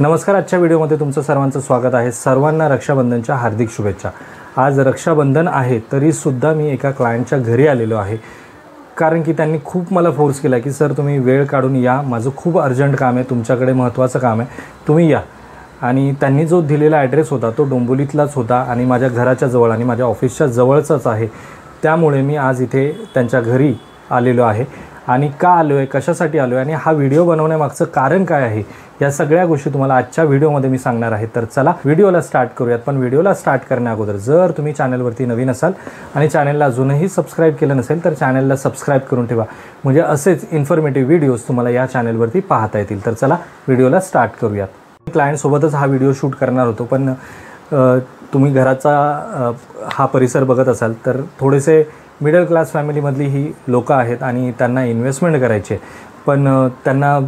नमस्कार. आजच्या व्हिडिओमध्ये तुमचं सर्वांचं स्वागत आहे. सर्वांना रक्षाबंधनच्या हार्दिक शुभेच्छा. आज रक्षाबंधन आहे तरीसुद्धा मी एका क्लायंटच्या घरी आलेलो आहे, कारण की त्यांनी खूप मला फोर्स केला की सर तुम्ही वेळ काढून या, माझं खूप अर्जंट काम आहे, तुमच्याकडे महत्त्वाचं काम आहे, तुम्ही या. आणि त्यांनी जो दिलेला ॲड्रेस होता तो डोंबिवलीतलाच होता आणि माझ्या घराच्या जवळ आणि माझ्या ऑफिसच्या जवळचाच आहे. त्यामुळे मी आज इथे त्यांच्या घरी आलेलो आहे. आणि का आलो आहे, कशासाठी आलो आहे आणि हा व्हिडिओ बनवण्यामागचं कारण काय आहे, या सगळ्या गोष्टी तुम्हाला आजच्या व्हिडिओमध्ये मी सांगणार आहे. तर चला व्हिडिओला स्टार्ट करूयात. पण व्हिडिओला स्टार्ट करण्याअगोदर जर तुम्ही चॅनलवरती नवीन असाल आणि चॅनलला अजूनही सबस्क्राईब केलं नसेल तर चॅनलला सबस्क्राईब करून ठेवा, म्हणजे असेच इन्फॉर्मेटिव्ह व्हिडिओज तुम्हाला या चॅनलवरती पाहता येतील. तर चला व्हिडिओला स्टार्ट करूयात. क्लायंटसोबतच हा व्हिडिओ शूट करणार होतो, पण तुम्ही घराचा हा परिसर बघत असाल तर थोडेसे मिडल क्लास फॅमिलीमधली ही लोकं आहेत आणि त्यांना इन्व्हेस्टमेंट करायची आहे. पण त्यांना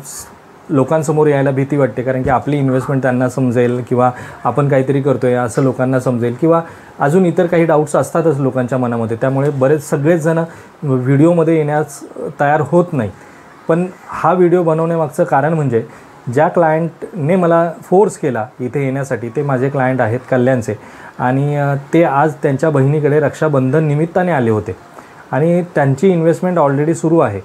लोकांसमोर यायला भीती वाटते, कारण की आपली इन्व्हेस्टमेंट त्यांना समजेल किंवा आपण काहीतरी करतो आहे असं लोकांना समजेल, किंवा अजून इतर काही डाऊट्स असतातच लोकांच्या मनामध्ये. त्यामुळे सगळेच जण व्हिडिओमध्ये येण्यास तयार होत नाही. पण हा व्हिडिओ बनवण्यामागचं कारण म्हणजे ज्या क्लायंटने मला फोर्स केला इथे येण्यासाठी ते माझे क्लायंट आहेत कल्याणचे, आणि ते आज त्यांच्या बहिणीकडे रक्षाबंधन निमित्ताने आले होते आणि त्यांची इन्व्हेस्टमेंट ऑलरेडी सुरू आहे.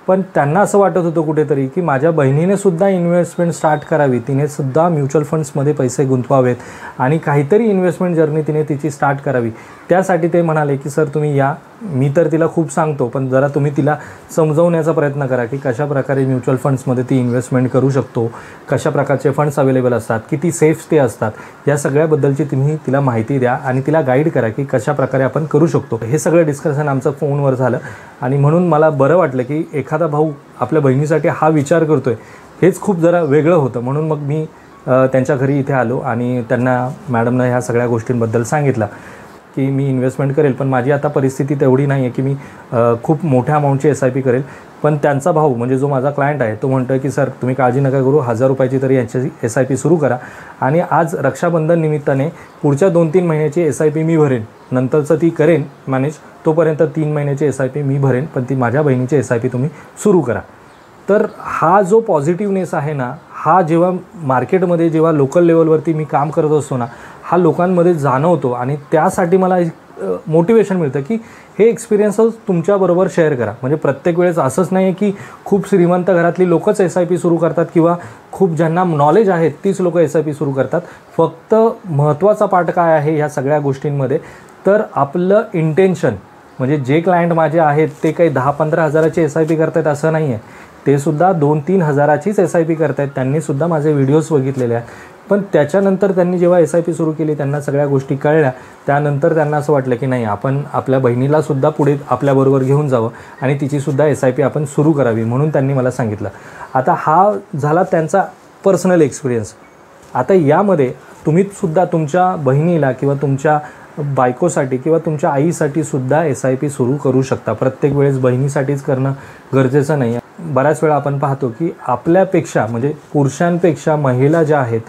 पण त्यांना असं वाटत होतं कुठेतरी की माझ्या बहिणीनेसुद्धा इन्व्हेस्टमेंट स्टार्ट करावी, तिनेसुद्धा म्युच्युअल फंड्समध्ये पैसे गुंतवावेत आणि काहीतरी इन्व्हेस्टमेंट जर्नी तिची स्टार्ट करावी. त्यासाठी ते म्हणाले की सर तुम्ही या, मी तर तिला खूप सांगतो पण जरा तुम्ही तिला समजवण्याचा प्रयत्न करा की कशाप्रकारे म्युच्युअल फंड्समध्ये ती इन्व्हेस्टमेंट करू शकतो, कशा प्रकारचे फंड्स अवेलेबल असतात, किती सेफ ते असतात, या सगळ्याबद्दलची तुम्ही तिला माहिती द्या आणि तिला गाईड करा की कशाप्रकारे आपण करू शकतो. हे सगळं डिस्कशन आमचं फोनवर झालं आणि म्हणून मला बरं वाटलं की एखादा भाऊ आपल्या बहिणीसाठी हा विचार करतो आहे, हेच खूप जरा वेगळं होतं. म्हणून मग मी त्यांच्या घरी इथे आलो आणि त्यांना मॅडमनं ह्या सगळ्या गोष्टींबद्दल सांगितलं की मी इन्व्हेस्टमेंट करेल, पण माझी आता परिस्थिती तेवढी नाही आहे की मी खूप मोठ्या अमाऊंटची SIP करेल. पण त्यांचा भाऊ म्हणजे जो माझा क्लायंट आहे तो म्हणतो की सर तुम्ही काळजी नका करू, 1000 रुपयाची तरी यांची SIP सुरू करा. आणि आज रक्षाबंधन निमित्ताने पुढच्या 2-3 महिन्याची SIP मी भरेन, नंतरचं ती करेन मॅनेज, तोपर्यंत 3 महिन्याची SIP मी भरेन, पण ती माझ्या बहिणीची SIP तुम्ही सुरू करा. तर हा जो पॉझिटिव्हनेस आहे ना, हा जेव्हा मार्केटमध्ये जेव्हा लोकल लेवलवरती मी काम करत असतो ना, हा लोकांमध्ये जाणवतो आणि त्यासाठी मला मोटिवेशन मिळतं की हे एक्सपिरियन्सच तुमच्याबरोबर शेअर करा. म्हणजे प्रत्येक वेळेस असंच नाही आहे की खूप श्रीमंत घरातली लोकच SIP सुरू करतात किंवा खूप ज्यांना नॉलेज आहे तीच लोकं SIP सुरू करतात. फक्त महत्त्वाचा पार्ट काय आहे ह्या सगळ्या गोष्टींमध्ये, तर आपलं इंटेन्शन. म्हणजे जे क्लायंट माझे आहेत ते काही 10-15 हजाराची SIP करत आहेत असं नाही आहे, ते सुद्धा 2-3 हजाराचीच SIP करत आहेत. त्यांनीसुद्धा माझे व्हिडिओज बघितलेले आहेत. पण त्याच्यानंतर त्यांनी जेव्हा SIP सुरू केली, त्यांना सगळ्या गोष्टी कळल्या, त्यानंतर त्यांना असं वाटलं की नाही, आपण आपल्या बहिणीलासुद्धा पुढे आपल्याबरोबर घेऊन जावं आणि तिचीसुद्धा SIP आपण सुरू करावी, म्हणून त्यांनी मला सांगितलं. आता हा झाला त्यांचा पर्सनल एक्सपिरियन्स. आता यामध्ये तुम्हीसुद्धा तुमच्या बहिणीला किंवा तुमच्या बायकोसाठी किंवा तुमच्या आईसाठीसुद्धा SIP सुरू करू शकता. प्रत्येक वेळेस बहिणीसाठीच करणं गरजेचं नाही आहे. बऱ्याच वेळा आपण पाहतो की आपल्यापेक्षा म्हणजे पुरुषांपेक्षा महिला ज्या आहेत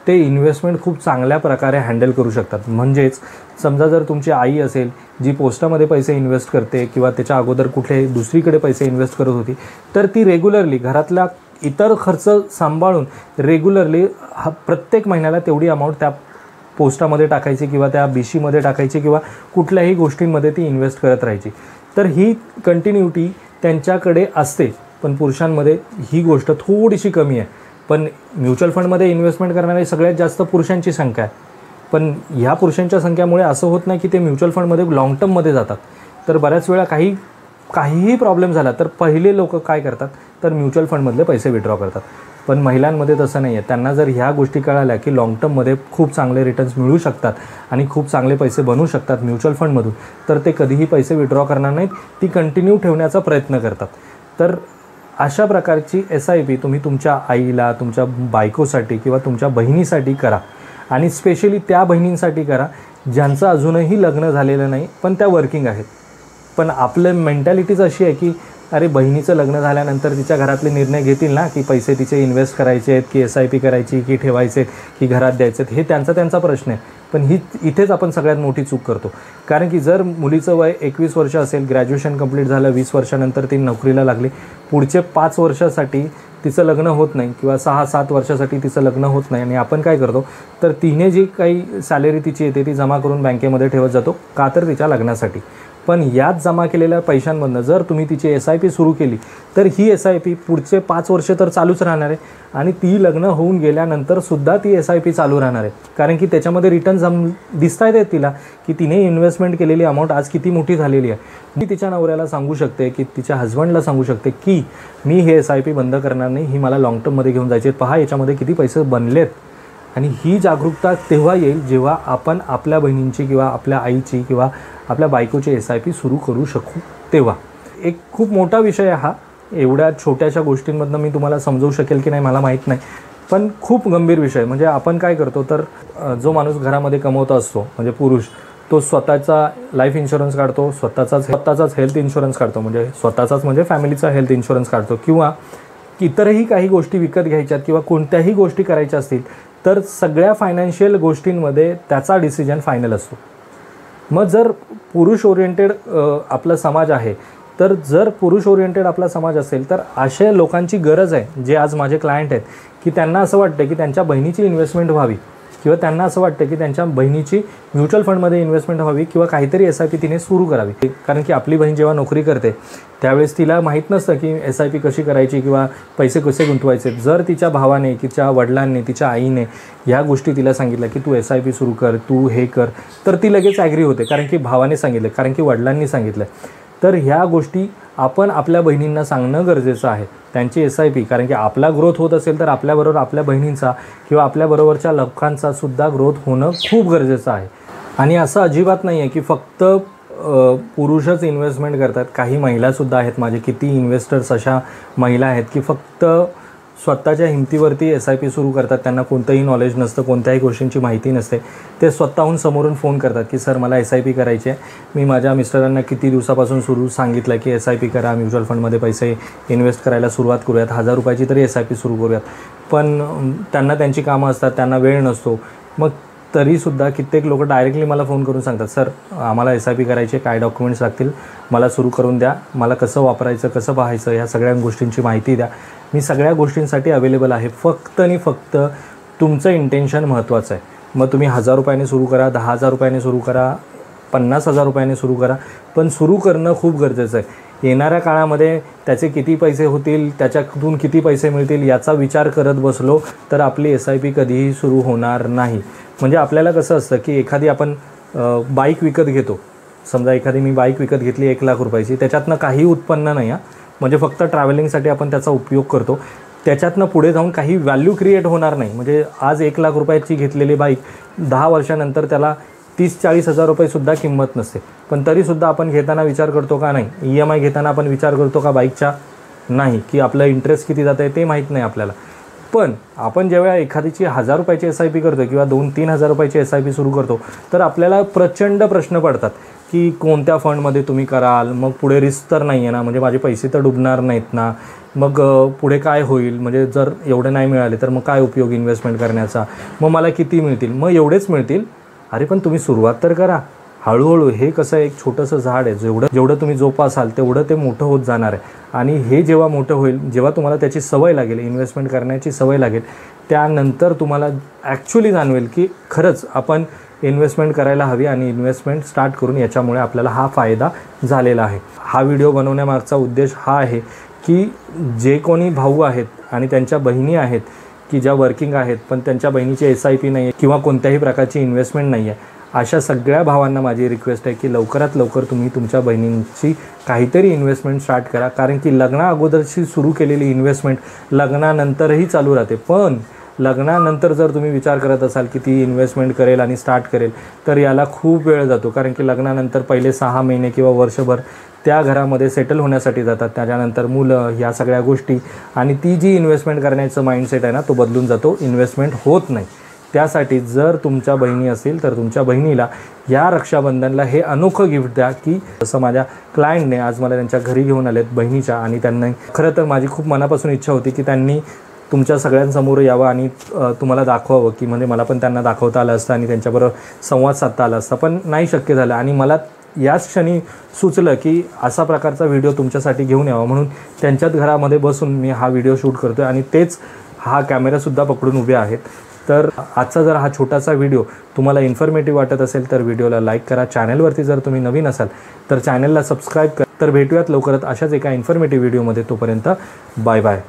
ते इन्व्हेस्टमेंट खूप चांगल्या प्रकारे हँडल करू शकतात. म्हणजेच समजा जर तुमची आई असेल जी पोस्टामध्ये पैसे इन्व्हेस्ट करते किंवा त्याच्या अगोदर कुठे दुसरीकडे पैसे इन्व्हेस्ट करत होती, तर ती रेग्युलरली घरातल्या इतर खर्च सांभाळून रेग्युलरली प्रत्येक महिन्याला तेवढी अमाऊंट त्या पोस्टामध्ये टाकायची किंवा त्या BCमध्ये टाकायची किंवा कुठल्याही गोष्टींमध्ये ती इन्व्हेस्ट करत राहायची. तर ही कंटिन्युटी त्यांच्याकडे असते. पण पुरुषांमध्ये ही गोष्ट थोडीशी कमी आहे. पण म्युच्युअल फंडमध्ये इन्व्हेस्टमेंट करणारे सगळ्यात जास्त पुरुषांची संख्या आहे. पण ह्या पुरुषांच्या संख्येमुळे असं होत नाही की ते म्युच्युअल फंडमध्ये लाँग टर्ममध्ये जातात. तर बऱ्याच वेळा काहीही प्रॉब्लेम झाला तर पहिले लोक काय करतात, तर म्युच्युअल फंडमधले पैसे विड्रॉ करतात. पण महिलांमध्ये तसं नाही आहे. त्यांना जर ह्या गोष्टी कळाल्या की लाँग टर्ममध्ये खूप चांगले रिटर्न्स मिळू शकतात आणि खूप चांगले पैसे बनवू शकतात म्युच्युअल फंडमधून, तर ते कधीही पैसे विड्रॉ करणार नाहीत, ती कंटिन्यू ठेवण्याचा प्रयत्न करतात. तर अशा प्रकारची SIP तुम्ही तुमच्या आईला, तुमच्या बायकोसाठी किंवा तुमच्या बहिणीसाठी करा. आणि स्पेशली त्या बहिणींसाठी करा ज्यांचं अजूनही लग्न झालेलं नाही पण त्या वर्किंग आहेत. पण आपलं मेंटॅलिटीच अशी आहे की अरे बहिणीचं लग्न झाल्यानंतर तिच्या घरातले निर्णय घेतील ना की पैसे तिचे इन्व्हेस्ट करायचे आहेत की SIP करायची की ठेवायचे की घरात द्यायचे आहेत, हे त्यांचा प्रश्न आहे. पण इथेच आपण सगळ्यात मोठी चूक करतो. कारण की जर मुलीचं वय 21 वर्ष असेल, ग्रॅज्युएशन कंप्लीट झालं, 20 वर्षानंतर ती नोकरीला लागली, पुढचे 5 वर्षासाठी तिचं लग्न होत नाही किंवा 6-7 वर्षासाठी तिचं लग्न होत नाही, आणि आपण काय करतो तर तिने जी काही सॅलरी तिची येते ती जमा करून बँकेमध्ये ठेवत जातो, का तर तिच्या लग्नासाठी. पण याच जमा केलेल्या पैशांमधनं जर तुम्ही तिची SIP सुरू केली तर ही SIP पुढचे 5 वर्ष तर चालूच राहणार आहे, आणि ती लग्न होऊन गेल्यानंतर सुद्धा ती SIP चालू राहणार आहे. कारण की त्याच्यामध्ये रिटर्न दिसता येते तिला की तिने इन्व्हेस्टमेंट केलेली अमाऊंट आज किती मोठी झालेली आहे. मी तिच्या नवऱ्याला सांगू शकते की तिच्या हजबंडला सांगू शकते की मी हे SIP बंद करणार नाही, ही मला लॉंग टर्ममध्ये घेऊन जायचे, पहा याच्यामध्ये किती पैसे बनलेत. आणि ही जागरूकता तेव्हा येईल जेव्हा आपण आपल्या बहिणींची किंवा आपल्या आईची किंवा आपल्या बायकोची SIP सुरू करू शकू. तेव्हा एक खूप मोठा विषय आहे हा. एवढ्या छोट्याशा गोष्टींमधनं मी तुम्हाला समजवू शकेल की नाही मला माहीत नाही, पण खूप गंभीर विषय. म्हणजे आपण काय करतो तर जो माणूस घरामध्ये कमवता असतो म्हणजे पुरुष, तो स्वतःचा लाईफ इन्शुरन्स काढतो, स्वतःचाच हेल्थ इन्शुरन्स काढतो, म्हणजे स्वतःचाच म्हणजे फॅमिलीचा हेल्थ इन्शुरन्स काढतो, किंवा इतरही काही गोष्टी विकत घ्यायच्यात किंवा कोणत्याही गोष्टी करायच्या असतील तर सगळ्या फायनान्शियल गोष्टींमध्ये त्याचा डिसिजन फायनल असतो. मग जर पुरुष ओरिएंटेड आपला समाज आहे, तर जर पुरुष ओरिएंटेड आपला समाज असेल तर अशा लोकांची गरज आहे जे आज माझे क्लायंट आहेत की त्यांना असं वाटतं की त्यांच्या बहिणीची इन्व्हेस्टमेंट व्हावी, किंवा त्यांना असं वाटतं की त्यांच्या बहिणीची म्युच्युअल फंडमध्ये इन्व्हेस्टमेंट व्हावी किंवा काहीतरी SIP तिने सुरू करावी. कारण की आपली बहीण जेव्हा नोकरी करते त्यावेळेस तिला माहीत नसतं की SIP कशी करायची किंवा पैसे कसे गुंतवायचे. जर तिच्या भावाने, तिच्या वडिलांनी, तिच्या आईने ह्या गोष्टी तिला सांगितल्या की तू SIP सुरू कर, तू हे कर, तर ती लगेच ॲग्री होते, कारण की भावाने सांगितलं, कारण की वडिलांनी सांगितलं. तर ह्या गोष्टी आपण आपल्या बहिणींना सांगणं गरजेचं आहे, त्यांची SIP. कारण की आपला ग्रोथ होत असेल तर आपल्याबरोबर आपल्या बहिणींचा किंवा आपल्याबरोबरच्या लोकांचा सुद्धा ग्रोथ होणं खूप गरजेचं आहे. आणि असं अजिबात नाही आहे की फक्त पुरुषच इन्व्हेस्टमेंट करतात. काही महिलासुद्धा आहेत, माझे किती इन्व्हेस्टर्स अशा महिला आहेत की फक्त स्वतःच्या हिमतीवरती SIP सुरू करतात. त्यांना कोणतंही नॉलेज नसतं, कोणत्याही गोष्टींची माहिती नसते. ते स्वतःहून समोरून फोन करतात की सर मला SIP करायची आहे. मी माझ्या मिस्टरांना किती दिवसापासून सांगितलं की SIP करा, म्युच्युअल फंडमध्ये पैसे इन्व्हेस्ट करायला सुरुवात करूयात, 1000 रुपयाची तरी SIP सुरू करूयात. पण त्यांना त्यांची कामं असतात, त्यांना वेळ नसतो. मग तरीसुद्धा कित्येक लोक डायरेक्टली मला फोन करून सांगतात, सर आम्हाला SIP करायचे, काय डॉक्युमेंट्स लागतील, मला सुरू करून द्या, मला कसं वापरायचं, कसं पाहायचं, ह्या सगळ्या गोष्टींची माहिती द्या. मी सगळ्या गोष्टींसाठी अवेलेबल आहे. फक्त आणि फक्त तुमचं इंटेन्शन महत्त्वाचं आहे. मग तुम्ही 1000 रुपयाने सुरू करा, 10,000 रुपयाने सुरू करा, 50,000 रुपयाने सुरू करा, पण सुरू करणं खूप गरजेचं आहे. येणाऱ्या काळामध्ये त्याचे किती पैसे होतील, त्याच्यातून किती पैसे मिळतील याचा विचार करत बसलो तर आपली SIP कधीही सुरू होणार नाही. म्हणजे आपल्याला कसं असतं की एखादी आपण बाईक विकत घेतो, समजा एखादी मी बाईक विकत घेतली 1 लाख रुपयाची, त्याच्यातनं काही उत्पन्न नाही, म्हणजे फक्त ट्रॅव्हलिंगसाठी आपण त्याचा उपयोग करतो, त्याच्यातनं पुढे जाऊन काही व्हॅल्यू क्रिएट होणार नाही. म्हणजे आज 1 लाख रुपयाची घेतलेली बाईक 10 वर्षानंतर त्याला 30-40 हजार रुपयेसुद्धा किंमत नसते. पण तरीसुद्धा आपण घेताना विचार करतो का नाही, EMI घेताना आपण विचार करतो का बाईकच्या, नाही, की आपलं इंटरेस्ट किती जातं आहे ते माहीत नाही आपल्याला. पण आपण जेव्हा एखादीची 1000 रुपयाची SIP करतो किंवा 2-3 हजार रुपयाची SIP सुरू करतो तर आपल्याला प्रचंड प्रश्न पडतात की कोणत्या फंडमध्ये तुम्ही कराल, मग पुढे रिस्क तर नाही आहे ना, म्हणजे माझे पैसे तर डुबणार नाहीत ना, मग पुढे काय होईल, म्हणजे जर एवढे नाही मिळाले तर मग काय उपयोग इन्व्हेस्टमेंट करण्याचा, मग मला किती मिळतील, मग एवढेच मिळतील. अरे पण तुम्ही सुरुवात तर करा हळूहळू. हे कसं एक छोटंसं झाड आहे, जेवढं तुम्ही जोपासाल तेवढं ते मोठं होत जाणार आहे. आणि हे जेव्हा मोठं होईल, जेव्हा तुम्हाला त्याची सवय लागेल, इन्व्हेस्टमेंट करण्याची सवय लागेल, त्यानंतर तुम्हाला ॲक्च्युली जाणवेल की खरंच आपण इन्व्हेस्टमेंट करायला हवी आणि इन्व्हेस्टमेंट स्टार्ट करून याच्यामुळे आपल्याला हा फायदा झालेला आहे. हा व्हिडिओ बनवण्यामागचा उद्देश हा आहे की जे कोणी भाऊ आहेत आणि त्यांच्या बहिणी आहेत की ज्या वर्किंग आहेत पण त्यांच्या बहिणीची SIP नाही आहे किंवा कोणत्याही प्रकारची इन्व्हेस्टमेंट नाही आहे, अशा सगळ्या भावांना माझी रिक्वेस्ट आहे की लवकरात लवकर तुम्ही तुमच्या बहिणींची काहीतरी इन्व्हेस्टमेंट स्टार्ट करा. कारण की लग्ना अगोदरची सुरू केलेली इन्व्हेस्टमेंट लग्नानंतरही चालू राहते. पण लग्नानंतर जर तुम्ही विचार करत असाल की ती इन्व्हेस्टमेंट करेल आणि स्टार्ट करेल तर याला खूप वेळ जातो. कारण की लग्नानंतर पहिले 6 महिने किंवा वर्षभर त्या घरामध्ये सेटल होण्यासाठी जातात, त्याच्यानंतर मुलं, ह्या सगळ्या गोष्टी, आणि ती जी इन्व्हेस्टमेंट करण्याचं माइंडसेट आहे ना तो बदलून जातो, इन्व्हेस्टमेंट होत नाही. त्यासाठी जर तुमच्या बहिणी असेल तर तुमच्या बहिणीला या रक्षाबंधनला हे अनोखं गिफ्ट द्या, की जसं माझ्या क्लायंटने आज मला त्यांच्या घरी घेऊन आलेत बहिणीच्या, आणि त्यांना खरं तर माझी खूप मनापासून इच्छा होती की त्यांनी तुमच्या सगळ्यांसमोर यावं आणि तुम्हाला दाखवावं, की म्हणजे मला पण त्यांना दाखवता आलं असतं आणि त्यांच्याबरोबर संवाद साधता आला असता, पण नाही शक्य झालं. आणि मला याच क्षणी सुचलं की असा प्रकारचा व्हिडिओ तुमच्यासाठी घेऊन यावा, म्हणून त्यांच्याच घरामध्ये बसून मी हा व्हिडिओ शूट करतो आणि तेच हा कॅमेरासुद्धा पकडून उभे आहेत. तर आजचा जर हा छोटासा व्हिडिओ तुम्हाला इन्फॉर्मेटिव्ह वाटत असेल तर व्हिडिओला लाईक करा. चॅनलवरती जर तुम्ही नवीन असाल तर चॅनलला सबस्क्राईब करा. तर भेटूयात लवकरच अशाच एका इन्फॉर्मेटिव्ह व्हिडिओमध्ये. तोपर्यंत बाय बाय.